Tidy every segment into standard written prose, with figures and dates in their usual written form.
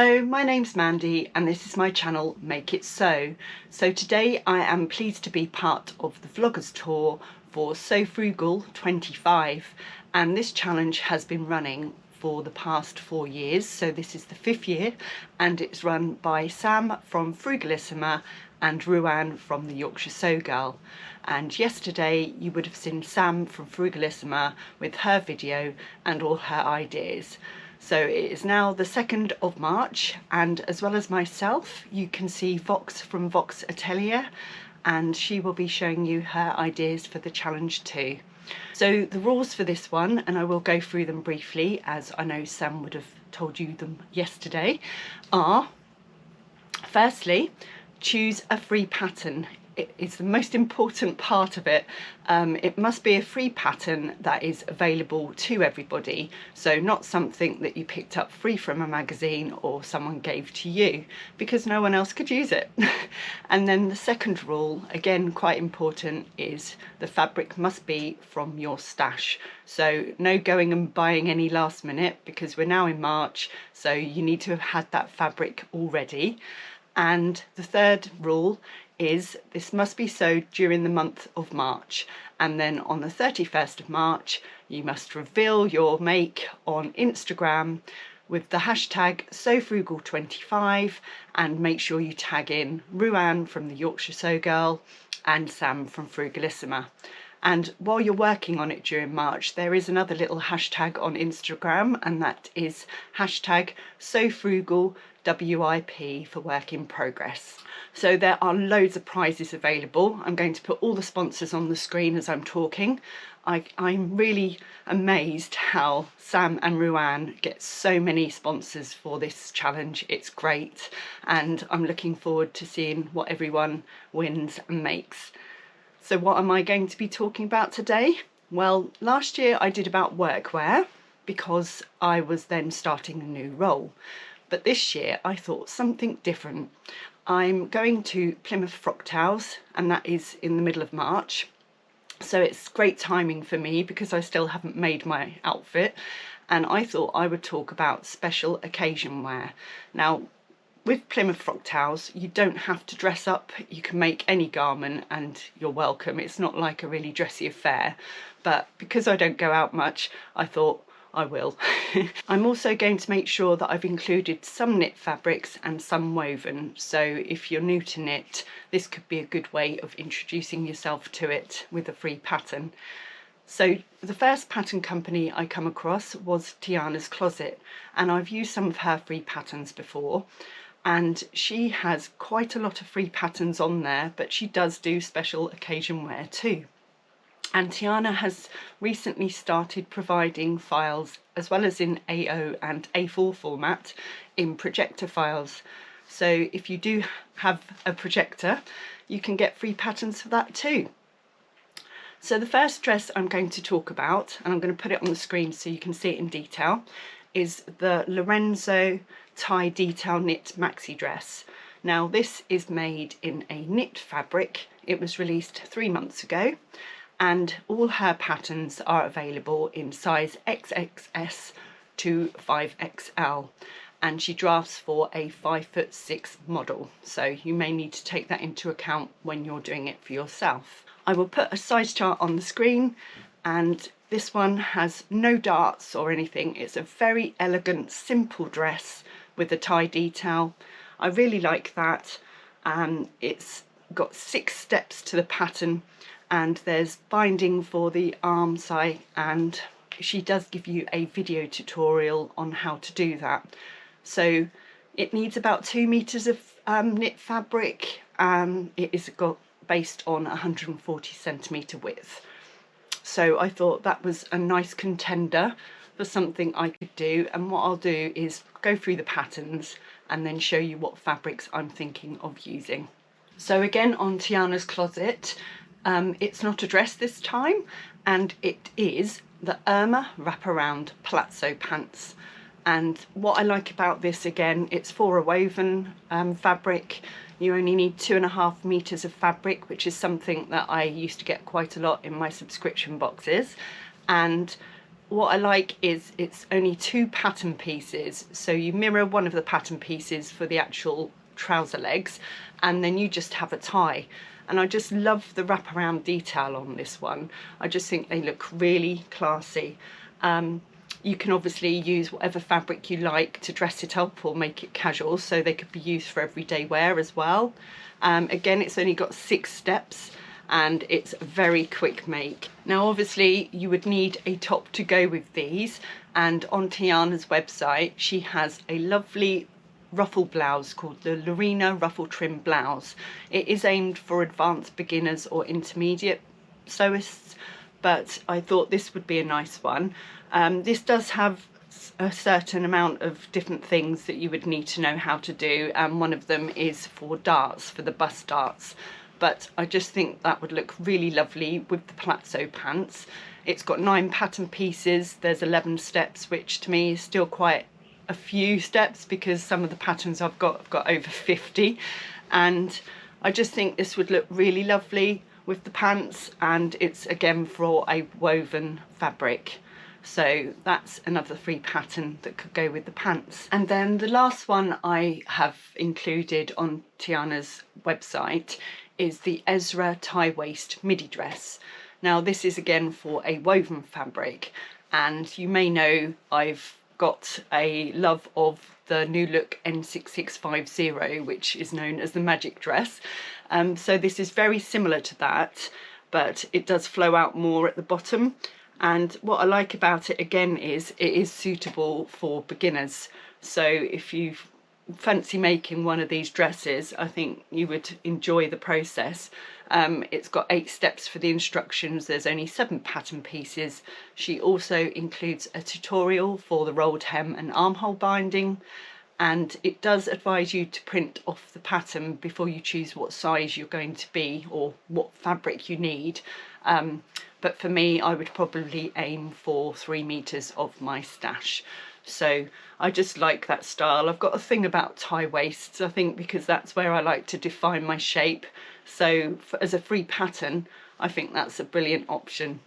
Hello, my name's Mandy and this is my channel Make It So. So today I am pleased to be part of the vloggers tour for So Frugal 25, and this challenge has been running for the past 4 years, so this is the 5th year, and it's run by Sam from Frugalissima and Ruan from the Yorkshire So Girl. And yesterday you would have seen Sam from Frugalissima with her video and all her ideas. So it is now the 2nd of March, and as well as myself you can see Vox from Vox Atelier, and she will be showing you her ideas for the challenge too. So the rules for this one, and I will go through them briefly as I know Sam would have told you them yesterday, are: firstly, choose a free pattern. It is the most important part of it. It must be a free pattern that is available to everybody, so not something that you picked up free from a magazine or someone gave to you, because no one else could use it. And then the second rule, again quite important, is the fabric must be from your stash. So no going and buying any last minute, because we're now in March, so you need to have had that fabric already. And the third rule is this must be sewed during the month of March, and then on the 31st of March you must reveal your make on Instagram with the hashtag SoFrugal25, and make sure you tag in Ruan from the Yorkshire So Girl and Sam from Frugalissima. And while you're working on it during March, there is another little hashtag on Instagram, and that is hashtag SoFrugalWIP for work in progress. So there are loads of prizes available. I'm going to put all the sponsors on the screen as I'm talking. I'm really amazed how Sam and Ruan get so many sponsors for this challenge. It's great, and I'm looking forward to seeing what everyone wins and makes. So what am I going to be talking about today? Well, last year I did about workwear because I was then starting a new role. But this year I thought something different. I'm going to Plymouth Frock Towels, and that is in the middle of March. So it's great timing for me because I still haven't made my outfit, and I thought I would talk about special occasion wear. Now, with Plymouth Frock Towels, you don't have to dress up. You can make any garment and you're welcome. It's not like a really dressy affair, but because I don't go out much, I thought I will. I'm also going to make sure that I've included some knit fabrics and some woven, so if you're new to knit, this could be a good way of introducing yourself to it with a free pattern. So the first pattern company I come across was Tiana's Closet, and I've used some of her free patterns before, and she has quite a lot of free patterns on there, but she does do special occasion wear too. And Tiana has recently started providing files, as well as in A0 and A4 format, in projector files. So if you do have a projector, you can get free patterns for that too. So the first dress I'm going to talk about, and I'm going to put it on the screen so you can see it in detail, is the Lorenzo tie detail knit maxi dress. Now this is made in a knit fabric. It was released 3 months ago, and all her patterns are available in size XXS to 5XL, and she drafts for a 5'6" model, so you may need to take that into account when you're doing it for yourself. I will put a size chart on the screen, and this one has no darts or anything. It's a very elegant, simple dress with a tie detail. I really like that. It's got 6 steps to the pattern, and there's binding for the arm side, and she does give you a video tutorial on how to do that. So it needs about 2 meters of knit fabric. It is based on 140 centimeter width. So I thought that was a nice contender for something I could do, and what I'll do is go through the patterns and then show you what fabrics I'm thinking of using. So again, on Tiana's Closet, it's not a dress this time, and it is the Irma wraparound Palazzo pants. And what I like about this, again, it's for a woven fabric. You only need 2.5 meters of fabric, which is something that I used to get quite a lot in my subscription boxes. And what I like is it's only 2 pattern pieces, so you mirror one of the pattern pieces for the actual trouser legs, and then you just have a tie. And I just love the wraparound detail on this one. I just think they look really classy. You can obviously use whatever fabric you like to dress it up or make it casual, so they could be used for everyday wear as well. Again, it's only got 6 steps and it's a very quick make. Now obviously you would need a top to go with these, and on Tiana's website she has a lovely ruffle blouse called the Lorena ruffle trim blouse. It is aimed for advanced beginners or intermediate sewists, but I thought this would be a nice one. This does have a certain amount of different things that you would need to know how to do, and one of them is for darts, for the bust darts. But I just think that would look really lovely with the Palazzo pants. It's got 9 pattern pieces, there's 11 steps, which to me is still quite a few steps because some of the patterns I've got over 50, and I just think this would look really lovely with the pants, and it's again for a woven fabric. So that's another free pattern that could go with the pants. And then the last one I have included on Tiana's website is the Esra tie waist midi dress. Now this is again for a woven fabric, and you may know I've got a love of the New Look N6650, which is known as the magic dress. So this is very similar to that, but it does flow out more at the bottom. And what I like about it again is it is suitable for beginners. So if you fancy making one of these dresses, I think you would enjoy the process. It's got 8 steps for the instructions. There's only 7 pattern pieces. She also includes a tutorial for the rolled hem and armhole binding, and it does advise you to print off the pattern before you choose what size you're going to be or what fabric you need. But for me, I would probably aim for 3 meters of my stash. So I just like that style. I've got a thing about tie waists, I think, because that's where I like to define my shape. So as a free pattern, I think that's a brilliant option.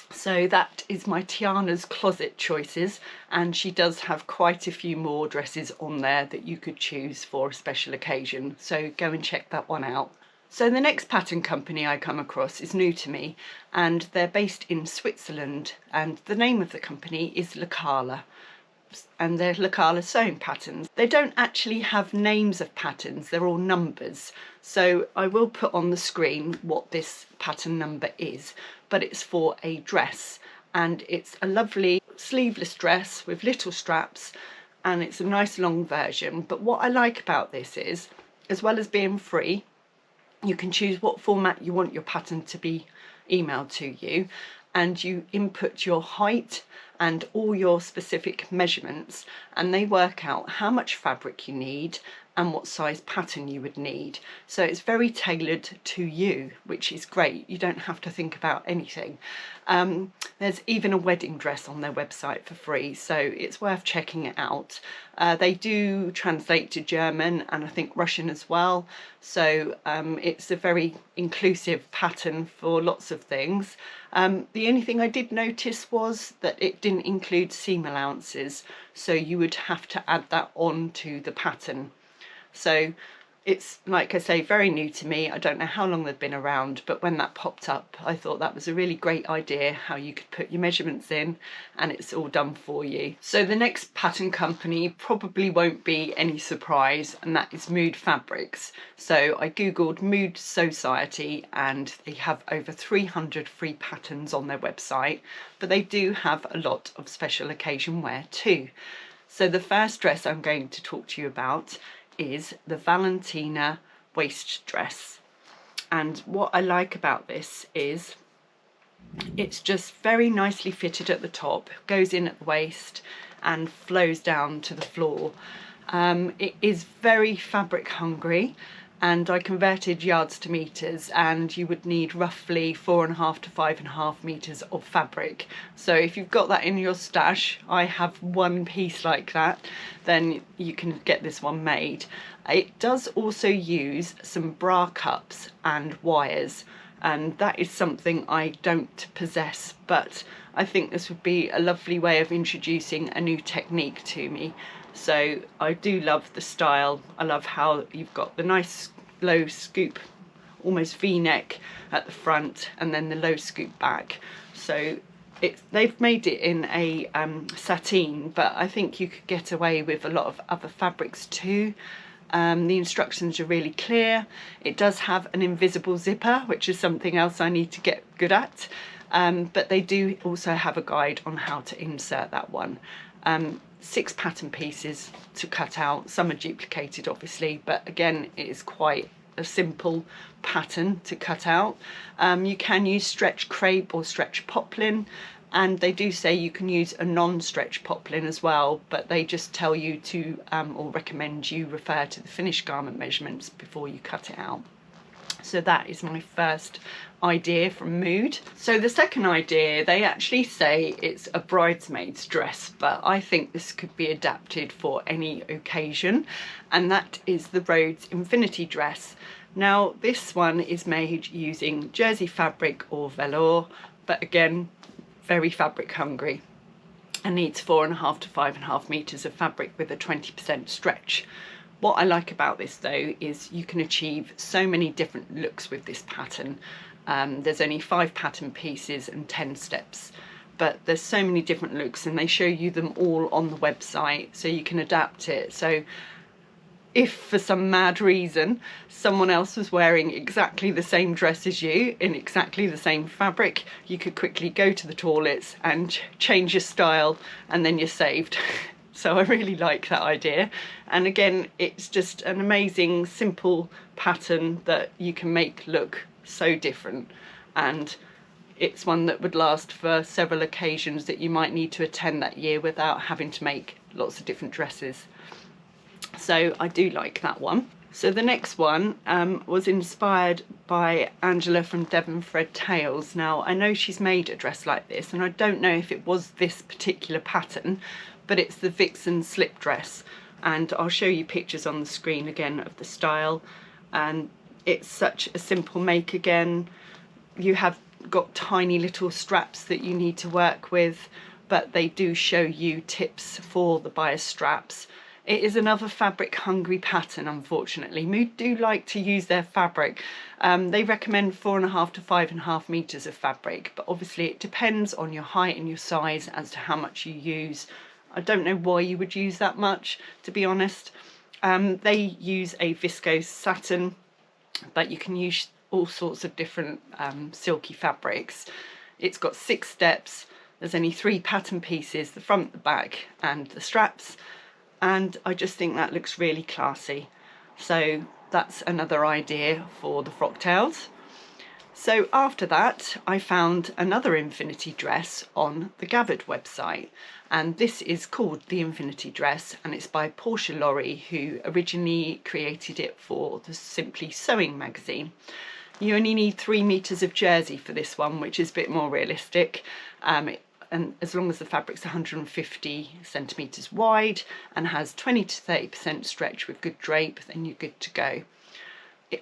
So that is my Tiana's closet choices, and she does have quite a few more dresses on there that you could choose for a special occasion. So go and check that one out. So the next pattern company I come across is new to me, and they're based in Switzerland, and the name of the company is Lala, and they're Lala sewing patterns. They don't actually have names of patterns, they're all numbers. So I will put on the screen what this pattern number is, but it's for a dress, and it's a lovely sleeveless dress with little straps, and it's a nice long version. But what I like about this is, as well as being free, you can choose what format you want your pattern to be emailed to you, and you input your height and all your specific measurements, and they work out how much fabric you need and what size pattern you would need. So it's very tailored to you, which is great. You don't have to think about anything. There's even a wedding dress on their website for free, so it's worth checking it out. They do translate to German and I think Russian as well, so it's a very inclusive pattern for lots of things. The only thing I did notice was that it didn't include seam allowances, so you would have to add that on to the pattern. So it's, like I say, very new to me. I don't know how long they've been around, but when that popped up, I thought that was a really great idea, how you could put your measurements in and it's all done for you. So the next pattern company probably won't be any surprise, and that is Mood Fabrics. So I googled Mood Society and they have over 300 free patterns on their website, but they do have a lot of special occasion wear too. So the first dress I'm going to talk to you about is the Valentina waist dress, and what I like about this is it's just very nicely fitted at the top, goes in at the waist and flows down to the floor. It is very fabric hungry, and I converted yards to meters, and you would need roughly 4.5 to 5.5 meters of fabric. So if you've got that in your stash, I have one piece like that, then you can get this one made. It does also use some bra cups and wires, and that is something I don't possess, but I think this would be a lovely way of introducing a new technique to me. So I do love the style. I love how you've got the nice low scoop, almost V-neck at the front, and then the low scoop back. So they've made it in a sateen, but I think you could get away with a lot of other fabrics too. The instructions are really clear. It does have an invisible zipper, which is something else I need to get good at. But they do also have a guide on how to insert that one. 6 pattern pieces to cut out. Some are duplicated obviously, but again, it is quite a simple pattern to cut out. You can use stretch crepe or stretch poplin, and they do say you can use a non-stretch poplin as well, but they just tell you to or recommend you refer to the finished garment measurements before you cut it out. So that is my first idea from Mood. So the second idea, they actually say it's a bridesmaid's dress, but I think this could be adapted for any occasion, and that is the Rhodes Infinity dress. Now this one is made using jersey fabric or velour, but again, very fabric hungry, and needs 4.5 to 5.5 meters of fabric with a 20% stretch. What I like about this though is you can achieve so many different looks with this pattern. There's only 5 pattern pieces and 10 steps, but there's so many different looks, and they show you them all on the website, so you can adapt it. So if for some mad reason someone else was wearing exactly the same dress as you in exactly the same fabric, you could quickly go to the toilets and change your style, and then you're saved. So I really like that idea. And again, it's just an amazing simple pattern that you can make look so different, and it's one that would last for several occasions that you might need to attend that year without having to make lots of different dresses. So I do like that one. So the next one was inspired by Angela from Devon Thread Tales. Now I know she's made a dress like this, and I don't know if it was this particular pattern, but it's the Vixen slip dress, and I'll show you pictures on the screen again of the style. And it's such a simple make. Again, you have got tiny little straps that you need to work with, but they do show you tips for the bias straps. It is another fabric hungry pattern, unfortunately. Mood do like to use their fabric. They recommend 4.5 to 5.5 meters of fabric, but obviously it depends on your height and your size as to how much you use. I don't know why you would use that much, to be honest. They use a viscose satin, but you can use all sorts of different silky fabrics. It's got 6 steps. There's only 3 pattern pieces, the front, the back and the straps, and I just think that looks really classy. So that's another idea for the frock tails. So after that, I found another Infinity dress on the Gathered website, and this is called the Infinity dress, and it's by Portia Laurie, who originally created it for the Simply Sewing magazine. You only need 3 meters of jersey for this one, which is a bit more realistic, and as long as the fabric's 150 centimeters wide and has 20 to 30% stretch with good drape, then you're good to go.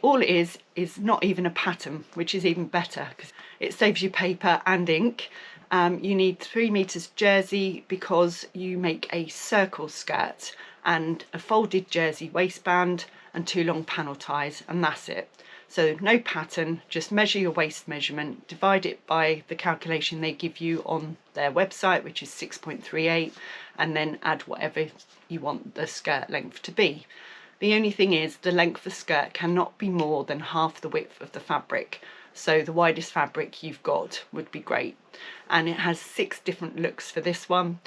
All it is not even a pattern, which is even better because it saves you paper and ink. You need 3 meters jersey because you make a circle skirt and a folded jersey waistband and 2 long panel ties, and that's it. So no pattern, just measure your waist measurement, divide it by the calculation they give you on their website, which is 6.38, and then add whatever you want the skirt length to be. The only thing is the length of the skirt cannot be more than half the width of the fabric. So the widest fabric you've got would be great. And it has 6 different looks for this one.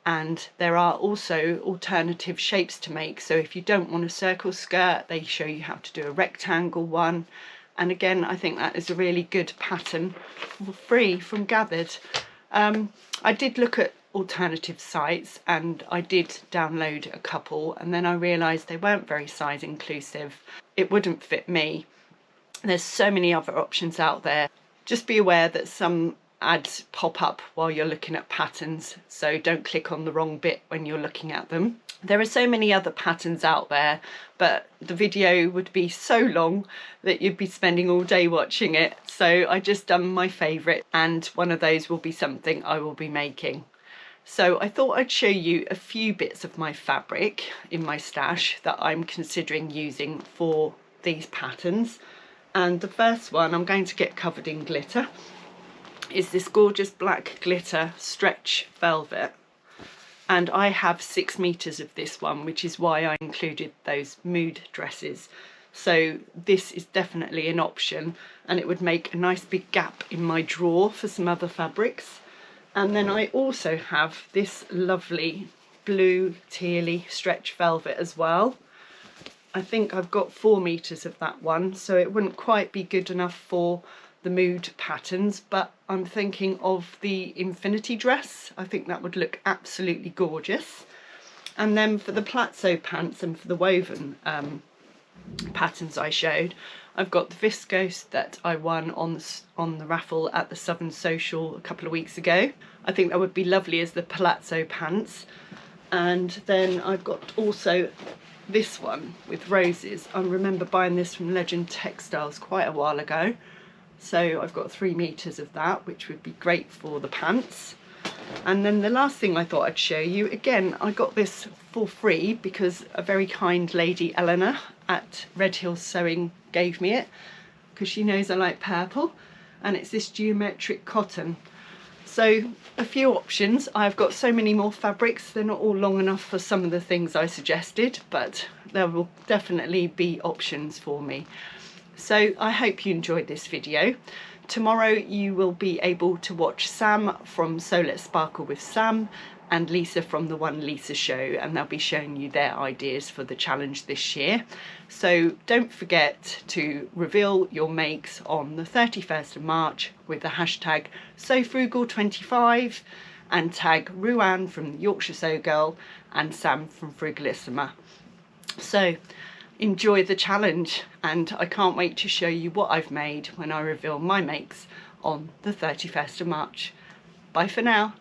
And there are also alternative shapes to make. So if you don't want a circle skirt, they show you how to do a rectangle one. And again, I think that is a really good pattern for free from Gathered. I did look at alternative sites and I did download a couple, and then I realised they weren't very size inclusive. It wouldn't fit me. There's so many other options out there. Just be aware that some ads pop up while you're looking at patterns, so don't click on the wrong bit when you're looking at them. There are so many other patterns out there, but the video would be so long that you'd be spending all day watching it. So I just done my favourite, and one of those will be something I will be making. So I thought I'd show you a few bits of my fabric in my stash that I'm considering using for these patterns. And the first one I'm going to get covered in glitter is this gorgeous black glitter stretch velvet. And I have 6 meters of this one, which is why I included those mood dresses. So this is definitely an option, and it would make a nice big gap in my drawer for some other fabrics. And then I also have this lovely blue tealy stretch velvet as well. I think I've got 4 meters of that one, so it wouldn't quite be good enough for the mood patterns, but I'm thinking of the infinity dress. I think that would look absolutely gorgeous. And then for the Palazzo pants and for the woven patterns I showed, I've got the viscose that I won on the raffle at the Southern Social a couple of weeks ago. I think that would be lovely as the Palazzo pants. And then I've got also this one with roses. I remember buying this from Legend Textiles quite a while ago. So I've got 3 meters of that, which would be great for the pants. And then the last thing I thought I'd show you, again, I got this for free because a very kind lady, Eleanor, at Red Hill Sewing gave me it, because she knows I like purple, and it's this geometric cotton. So a few options. I've got so many more fabrics, they're not all long enough for some of the things I suggested, but there will definitely be options for me. So I hope you enjoyed this video. Tomorrow you will be able to watch Sam from So Let's Sparkle with Sam and Lisa from the One Lisa Show, and they'll be showing you their ideas for the challenge this year. So don't forget to reveal your makes on the 31st of March with the hashtag SoFrugal25 and tag Ruan from the Yorkshire Sew Girl and Sam from Frugalissima. So enjoy the challenge, and I can't wait to show you what I've made when I reveal my makes on the 31st of March. Bye for now.